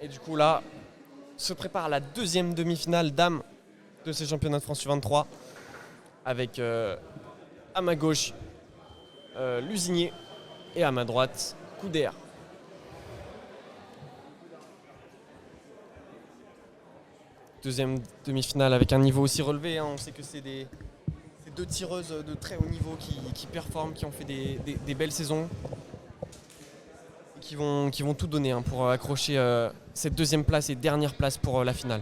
Et du coup là, se prépare la deuxième demi-finale dames de ces championnats de France U23 avec à ma gauche Lusigné et à ma droite Couder. Deuxième demi-finale avec un niveau aussi relevé, hein. On sait que c'est deux tireuses de très haut niveau qui performent, qui ont fait des belles saisons et qui vont tout donner, hein, pour accrocher cette deuxième place et dernière place pour la finale.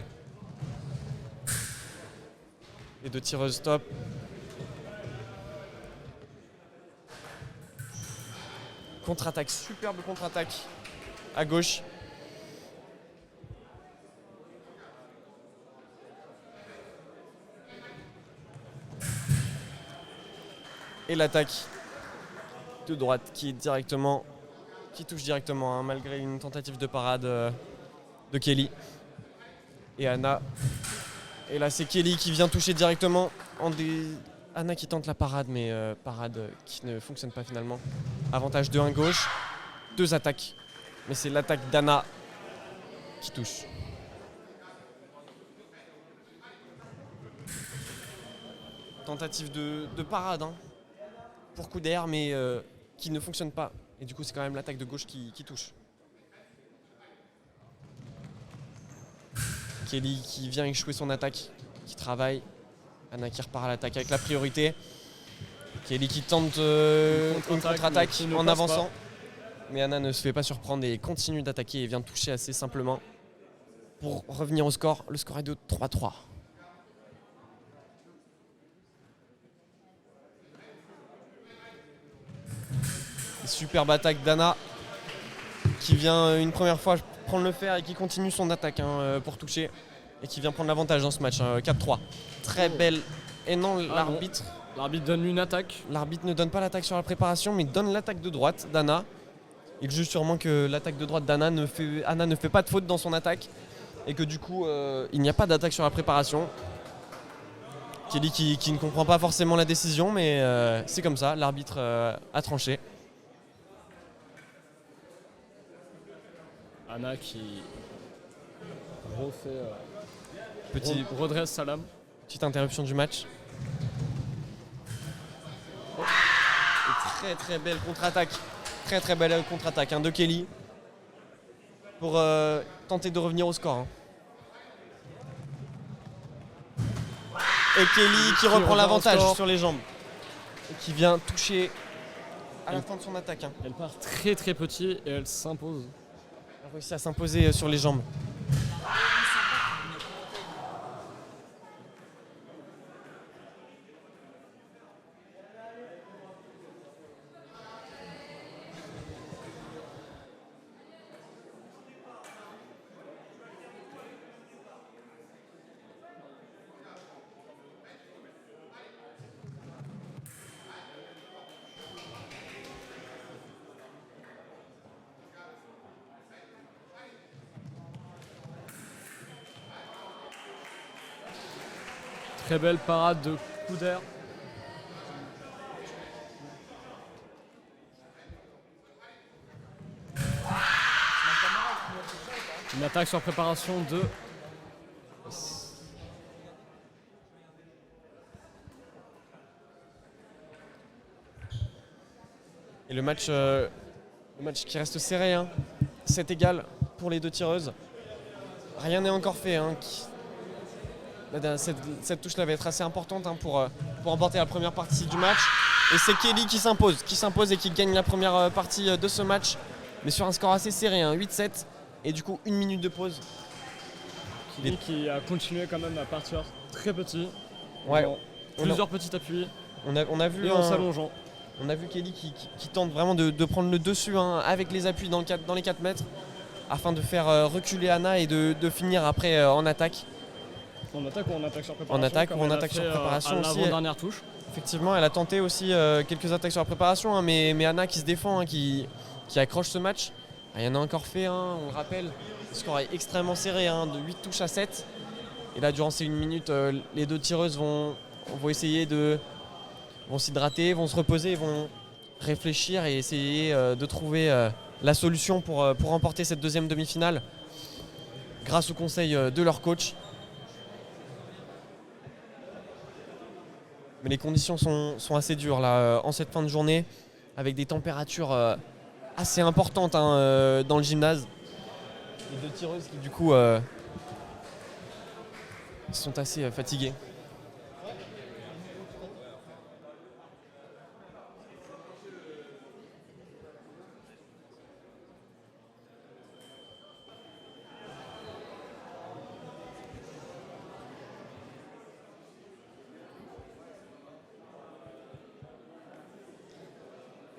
Les deux tireuses top. Contre-attaque, superbe contre-attaque à gauche. Et l'attaque de droite qui touche directement, hein, malgré une tentative de parade de Kelly et Anna. Et là c'est Kelly qui vient toucher directement Anna qui tente la parade, mais parade qui ne fonctionne pas finalement. Avantage de 1 gauche, 2 attaques. Mais c'est l'attaque d'Anna qui touche. Tentative de parade, hein, pour coup d'air, mais qui ne fonctionne pas. Et du coup c'est quand même l'attaque de gauche qui touche. Kelly qui vient échouer son attaque, qui travaille. Anna qui repart à l'attaque avec la priorité. Kelly qui tente une contre-attaque en avançant. Mais Anna ne se fait pas surprendre et continue d'attaquer et vient toucher assez simplement pour revenir au score. Le score est de 3-3. Superbe attaque d'Anna qui vient une première fois prendre le fer et qui continue son attaque, hein, pour toucher et qui vient prendre l'avantage dans ce match, hein, 4-3. Très belle. Et non, l'arbitre. L'arbitre donne une attaque. L'arbitre ne donne pas l'attaque sur la préparation, mais donne l'attaque de droite d'Anna. Il juge sûrement que l'attaque de droite d'Anna Anna ne fait pas de faute dans son attaque et que du coup il n'y a pas d'attaque sur la préparation. Kelly qui ne comprend pas forcément la décision, mais c'est comme ça, l'arbitre a tranché. Anna qui redresse sa lame. Petite interruption du match. Et très belle contre-attaque. Très belle contre-attaque, hein, de Kelly pour tenter de revenir au score, hein. Et Kelly qui reprend l'avantage sur les jambes et qui vient toucher à la fin de son attaque, hein. Elle part très petit et elle s'impose. Elle a réussi à s'imposer sur les jambes. Très belle parade de Couder. Une attaque sur préparation de... Et le match qui reste serré, hein. 7 égal pour les deux tireuses. Rien n'est encore fait, hein. Cette touche-là va être assez importante, hein, pour remporter la première partie du match. Et c'est Kelly qui s'impose et qui gagne la première partie de ce match. Mais sur un score assez serré, hein, 8-7. Et du coup, 1 minute de pause. Kelly qui a continué quand même à partir très petit. Ouais. Plusieurs petits appuis. On a vu, et en s'allongeant. On a vu Kelly qui tente vraiment de prendre le dessus, hein, avec les appuis dans les 4 mètres afin de faire reculer Anna et de finir après en attaque. En attaque ou en attaque sur préparation. En attaque ou en attaque sur préparation aussi. L'avant-dernière touche. Effectivement, elle a tenté aussi quelques attaques sur la préparation, hein, mais Anna qui se défend, hein, qui accroche ce match. Rien n'a encore fait, hein, on le rappelle. Le score est extrêmement serré, hein, de 8 touches à 7. Et là, durant ces 1 minute, les deux tireuses vont essayer vont s'hydrater, vont se reposer, vont réfléchir et essayer de trouver la solution pour remporter cette deuxième demi-finale. grâce au conseil de leur coach. Mais les conditions sont assez dures là, en cette fin de journée, avec des températures assez importantes dans le gymnase. Les 2 tireuses qui du coup sont assez fatiguées.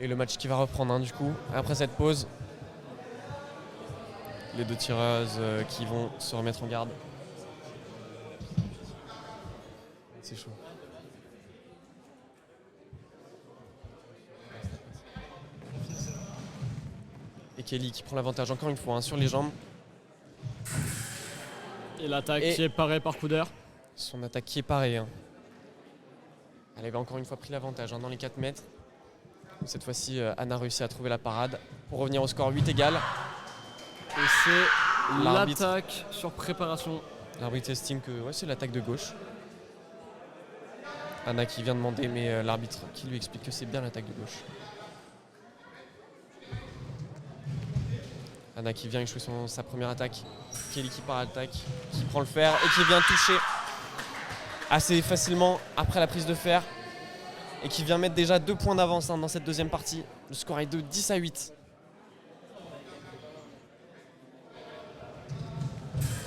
Et le match qui va reprendre du coup, après cette pause. Les 2 tireuses qui vont se remettre en garde. C'est chaud. Et Kelly qui prend l'avantage encore une fois sur les jambes. Et l'attaque qui est parée par Couder. Son attaque qui est parée. Elle avait encore une fois pris l'avantage dans les 4 mètres. Cette fois-ci, Anna réussit à trouver la parade pour revenir au score 8 égal. Et c'est l'attaque sur préparation. L'arbitre estime que c'est l'attaque de gauche. Anna qui vient demander, mais l'arbitre qui lui explique que c'est bien l'attaque de gauche. Anna qui vient échouer sa première attaque. Kelly qui part à l'attaque, qui prend le fer et qui vient toucher assez facilement après la prise de fer. Et qui vient mettre déjà 2 points d'avance dans cette deuxième partie. Le score est de 10-8.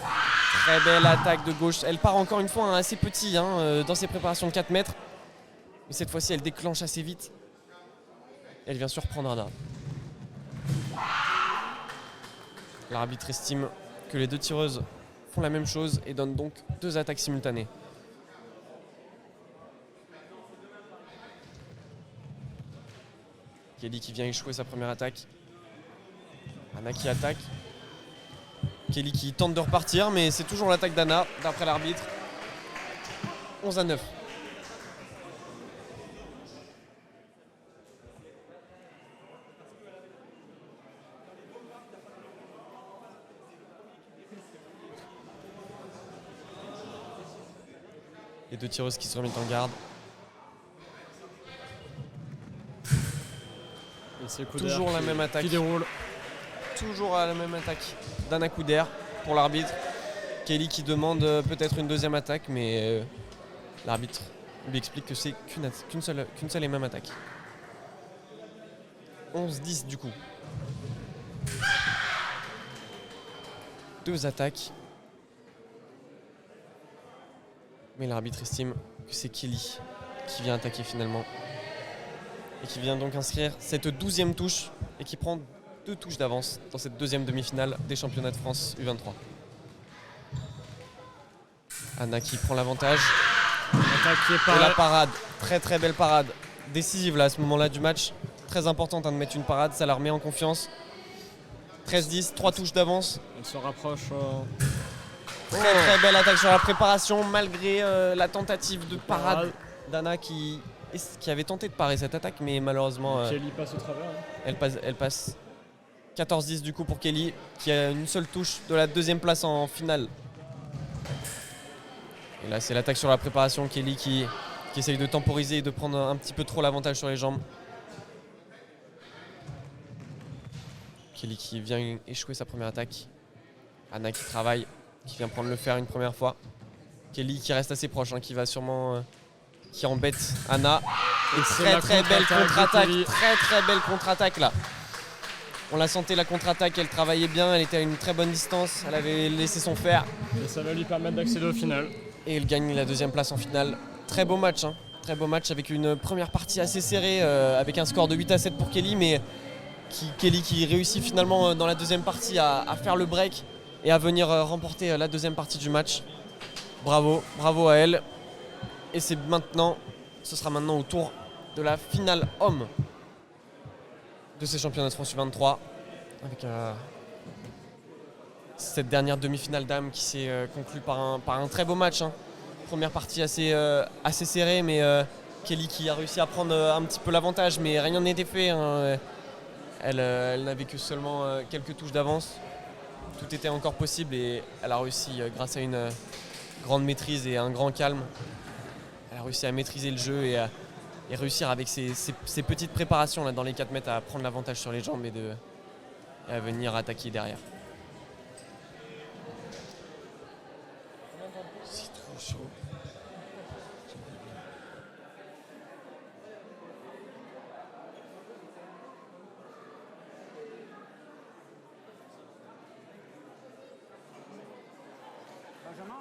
Très belle attaque de gauche. Elle part encore une fois assez petit dans ses préparations de 4 mètres. Mais cette fois-ci, elle déclenche assez vite. Elle vient surprendre Anna. L'arbitre estime que les 2 tireuses font la même chose et donnent donc 2 attaques simultanées. Kelly qui vient échouer sa première attaque. Anna qui attaque. Kelly qui tente de repartir, mais c'est toujours l'attaque d'Anna, d'après l'arbitre. 11-9. Les 2 tireuses qui se remettent en garde. Et c'est toujours la même attaque. Qui déroule. Toujours la même attaque d'Anna Couder pour l'arbitre. Kelly qui demande peut-être une deuxième attaque, mais l'arbitre lui explique que c'est qu'une seule et même attaque. 11-10 du coup. 2 attaques. Mais l'arbitre estime que c'est Kelly qui vient attaquer finalement. Et qui vient donc inscrire cette 12e touche et qui prend 2 touches d'avance dans cette deuxième demi-finale des championnats de France U23. Anna qui prend l'avantage. Et la parade, très très belle parade, décisive là à ce moment-là du match. Très importante de mettre une parade, ça la remet en confiance. 13-10, 3 touches d'avance. Elle se rapproche. Très très belle attaque sur la préparation malgré la tentative de parade d'Anna qui avait tenté de parer cette attaque, mais malheureusement Kelly passe au travers. Elle passe 14-10 du coup pour Kelly qui a une seule touche de la deuxième place en finale. Et là c'est l'attaque sur la préparation, Kelly qui essaye de temporiser et de prendre un petit peu trop l'avantage sur les jambes. Kelly qui vient échouer sa première attaque. Anna qui travaille, qui vient prendre le fer une première fois. Kelly qui reste assez proche, qui va sûrement... qui embête Anna. Et très belle contre-attaque, très belle contre-attaque là. On la sentait la contre-attaque, elle travaillait bien, elle était à une très bonne distance, elle avait laissé son fer. Et ça va lui permettre d'accéder au final. Et elle gagne la deuxième place en finale. Très beau match, très beau match avec une première partie assez serrée, avec un score de 8-7 pour Kelly, mais Kelly qui réussit finalement dans la deuxième partie à faire le break et à venir remporter la deuxième partie du match. Bravo à elle. Et ce sera maintenant au tour de la finale homme de ces championnats de France U23 avec cette dernière demi-finale dames qui s'est conclue par un très beau match. Première partie assez serrée, mais Kelly qui a réussi à prendre un petit peu l'avantage, mais rien n'était fait. Elle n'avait que seulement quelques touches d'avance. tout était encore possible et elle a réussi, grâce à une grande maîtrise et un grand calme, elle a réussi à maîtriser le jeu et réussir avec ses petites préparations là, dans les 4 mètres à prendre l'avantage sur les jambes et à venir attaquer derrière. C'est trop chaud. Benjamin